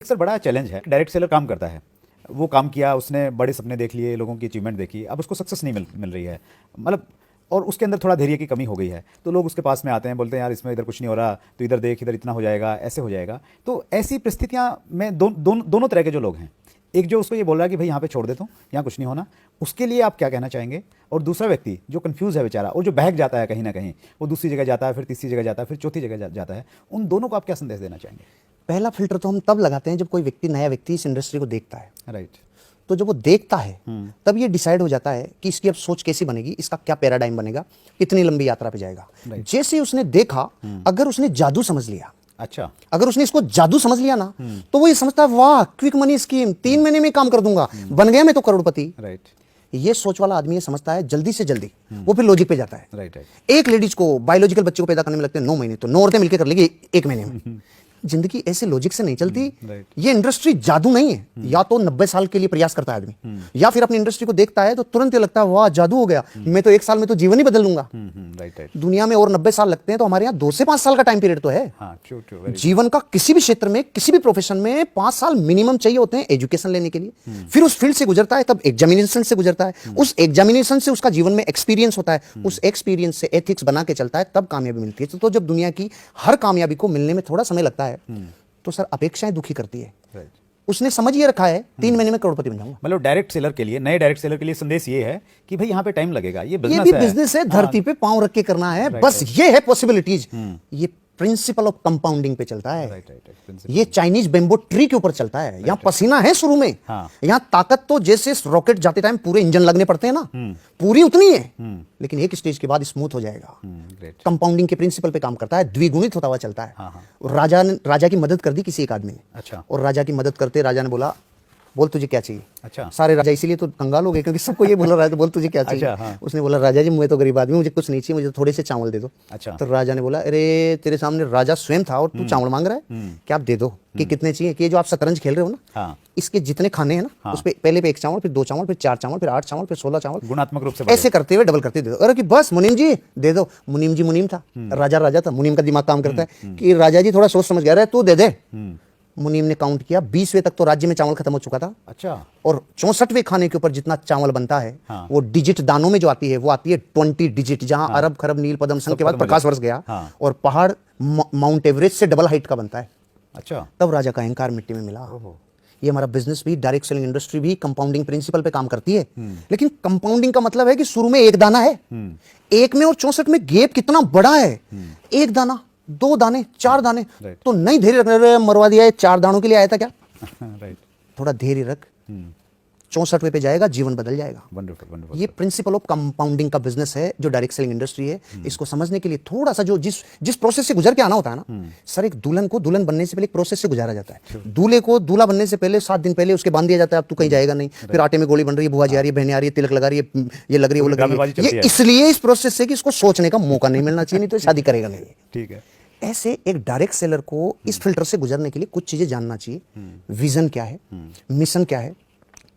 Sir बड़ा challenge है। Direct seller काम करता है, वो काम किया, उसने बड़े सपने देख लिए, लोगों की अचीवमेंट देखी, अब उसको सक्सेस नहीं मिल रही है, मतलब और उसके अंदर थोड़ा धैर्य की कमी हो गई है, तो लोग उसके पास में आते हैं, बोलते हैं यार इसमें इधर कुछ नहीं हो रहा, तो इधर देख, इधर इतना हो जाएगा, ऐसे हो जाएगा। तो ऐसी परिस्थितियां में दोनों तरह के जो लोग हैं, एक जो उसको ये बोल रहा है कि भाई यहाँ पे छोड़ देता हूँ, यहाँ कुछ नहीं होना, उसके लिए आप क्या कहना चाहेंगे? और दूसरा व्यक्ति जो कंफ्यूज है बेचारा, और जो बहक जाता है कहीं ना कहीं, वो दूसरी जगह जाता है, फिर तीसरी जगह जाता है, फिर चौथी जगह जाता है, उन दोनों को आप क्या संदेश देना चाहेंगे? पहला फिल्टर तो हम तब लगाते हैं जब कोई व्यक्ति, नया व्यक्ति इस इंडस्ट्री को देखता है। राइट। तो जब वो देखता है तब ये डिसाइड हो जाता है कि इसकी अब सोच कैसी बनेगी, इसका क्या पैराडाइम बनेगा, कितनी लंबी यात्रा पे जाएगा। जैसे ही उसने देखा, अगर उसने जादू समझ लिया, अच्छा, अगर उसने इसको जादू समझ लिया ना, तो वो ये समझता है वाह क्विक मनी स्कीम, 3 महीने में काम कर दूंगा, बन गया मैं तो करोड़पति। राइट। ये सोच वाला आदमी ये समझता है जल्दी से जल्दी, वो फिर लॉजिक पे जाता है। राइट। एक लेडीज को बायोलॉजिकल बच्चे को पैदा करने में लगते हैं 9 महीने, तो 9 औरतें मिलकर कर लेगी 1 महीने में। जिंदगी ऐसे लॉजिक से नहीं चलती। ये इंडस्ट्री जादू नहीं है। या तो 90 साल के लिए प्रयास करता है आदमी, या फिर अपनी इंडस्ट्री को देखता है तो तुरंत ये लगता है वाह जादू हो गया, मैं तो 1 साल में तो जीवन ही बदल लूंगा। दुनिया में और 90 साल लगते हैं, तो हमारे यहाँ 2 से 5 साल का टाइम पीरियड तो है। जीवन का किसी भी क्षेत्र में, किसी भी प्रोफेशन में 5 साल मिनिमम चाहिए होते हैं एजुकेशन लेने के लिए। फिर उस फील्ड से गुजरता है, तब एग्जामिनेशन से गुजरता है, उस एग्जामिनेशन से उसका जीवन में एक्सपीरियंस होता है, उस एक्सपीरियंस से एथिक्स बना के चलता है, तब कामयाबी मिलती है। तो जब दुनिया की हर कामयाबी को मिलने में थोड़ा समय लगता है, तो सर अपेक्षाएं दुखी करती है। उसने समझ ये रखा है 3 महीने में करोड़पति बन जाऊंगा। मतलब डायरेक्ट सेलर के लिए, नए डायरेक्ट सेलर के लिए संदेश ये है कि भाई यहाँ पे टाइम लगेगा, ये भी बिजनेस है, धरती पे पांव रख के करना है, बस ये है पॉसिबिलिटीज। ये प्रिंसिपल ऑफ कंपाउंडिंग पे चलता है। ये चाइनीज बेम्बो ट्री के ऊपर चलता है। यहाँ पसीना है शुरू में, यहाँ ताकत तो जैसे रॉकेट जाते टाइम पूरे इंजन लगने पड़ते हैं ना, पूरी उतनी है, लेकिन एक स्टेज के बाद स्मूथ हो जाएगा। कंपाउंडिंग के प्रिंसिपल पे काम करता है, द्विगुणित होता हुआ चलता है। राजा की मदद कर दी किसी एक आदमी ने। अच्छा। और राजा की मदद करते राजा ने बोला बोल तुझे क्या चाहिए। अच्छा। सारे राजा इसीलिए तो कंगाल हो गए, क्योंकि सबको ये बोला रहा है तो बोल तुझे क्या चाहिए। अच्छा, हाँ। उसने बोला राजा जी मैं तो गरीब आदमी, मुझे कुछ नहीं चाहिए, मुझे थोड़े से चावल दे दो। अच्छा। तो राजा ने बोला अरे तेरे सामने राजा स्वयं था और तू चावल मांग रहा है, क्या आप दे दो। कि कितने चाहिए? कि ये जो आप शतरंज खेल रहे हो ना, हाँ। इसके जितने खाने हैं ना, उस पे पहले पे 1 चावल, फिर 2 चावल, फिर 4 चावल, फिर 8 चावल, फिर 16 चावल, गुणात्मक रूप से ऐसे करते हुए डबल करते दे दो। अरे कि बस मुनीम जी दे दो। मुनीम जी मुनीम था, राजा था, मुनीम का दिमाग काम करता है कि राजा जी थोड़ा सोच समझ गया, तू दे दे। मुनीम ने काउंट किया, 20वें तक तो राज्य में चावल खत्म हो चुका था। अच्छा। और 64वें खाने के ऊपर जितना चावल बनता है, हाँ। वो डिजिट दानों में जो आती है, वो आती है 20 डिजिट, जहां अरब खरब नील पद्म संघ के बाद प्रकाश वर्ष गया। हाँ। और पहाड़ माउंट एवरेस्ट से डबल हाइट का बनता है। अच्छा। तब राजा का अहंकार मिट्टी में मिला। ये हमारा बिजनेस भी, डायरेक्ट सेलिंग इंडस्ट्री भी कंपाउंडिंग प्रिंसिपल पे काम करती है। लेकिन कंपाउंडिंग का मतलब है कि शुरू में 1 दाना है, 1 में और 64 में गैप कितना बड़ा है। 1 दाना, 2 दाने, 4 दाने, तो नहीं धैर्य रखने, मरवा दिया है, 4 दानों के लिए आया था क्या। थोड़ा धैर्य रख, 64वें पे जाएगा, जीवन बदल जाएगा। वंडरफुल। ये प्रिंसिपल ऑफ कंपाउंडिंग का बिजनेस है जो डायरेक्ट सेलिंग इंडस्ट्री है। इसको समझने के लिए थोड़ा सा जो जिस प्रोसेस से गुजर के आना होता है ना सर, एक दुल्हन को दुल्हन बनने से पहले एक प्रोसेस से गुजारा जाता है। दूल्हे को दूल्हा बनने से पहले 7 दिन पहले उसके बांध दिया जाता है, अब तू कहीं जाएगा नहीं। फिर आटे में गोली बन रही है, बुआ जी आ रही है, बहनें आ रही है, तिलक लगा रही है, ये लग रही है, वो लग रही है। ये इसलिए इस प्रोसेस से कि इसको सोचने का मौका नहीं मिलना चाहिए, नहीं तो शादी करेगा नहीं। ठीक है। ऐसे एक डायरेक्ट सेलर को इस फिल्टर से गुजरने के लिए कुछ चीजें जानना चाहिए। विजन क्या है, मिशन क्या है,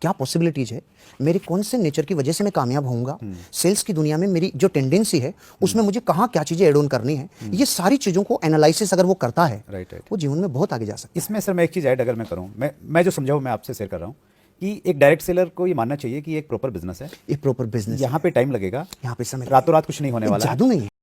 क्या पॉसिबिलिटीज है, मेरे कौन से नेचर की वजह से मैं कामयाब होऊंगा, सेल्स की दुनिया में मेरी जो टेंडेंसी है उसमें मुझे कहाँ क्या चीजें एड ऑन करनी है। ये सारी चीजों को एनालिसिस अगर वो करता है, वो जीवन में बहुत आगे जा सकता है। इसमें सर मैं एक चीज ऐड अगर मैं करूं, मैं जो समझा हूं मैं आपसे शेयर कर रहा हूं कि एक डायरेक्ट सेलर को ये मानना चाहिए कि एक प्रॉपर बिजनेस है, एक प्रॉपर बिजनेस, यहाँ पे टाइम लगेगा, यहाँ पे समय, रातों रात कुछ नहीं होने वाला, जादू नहीं है।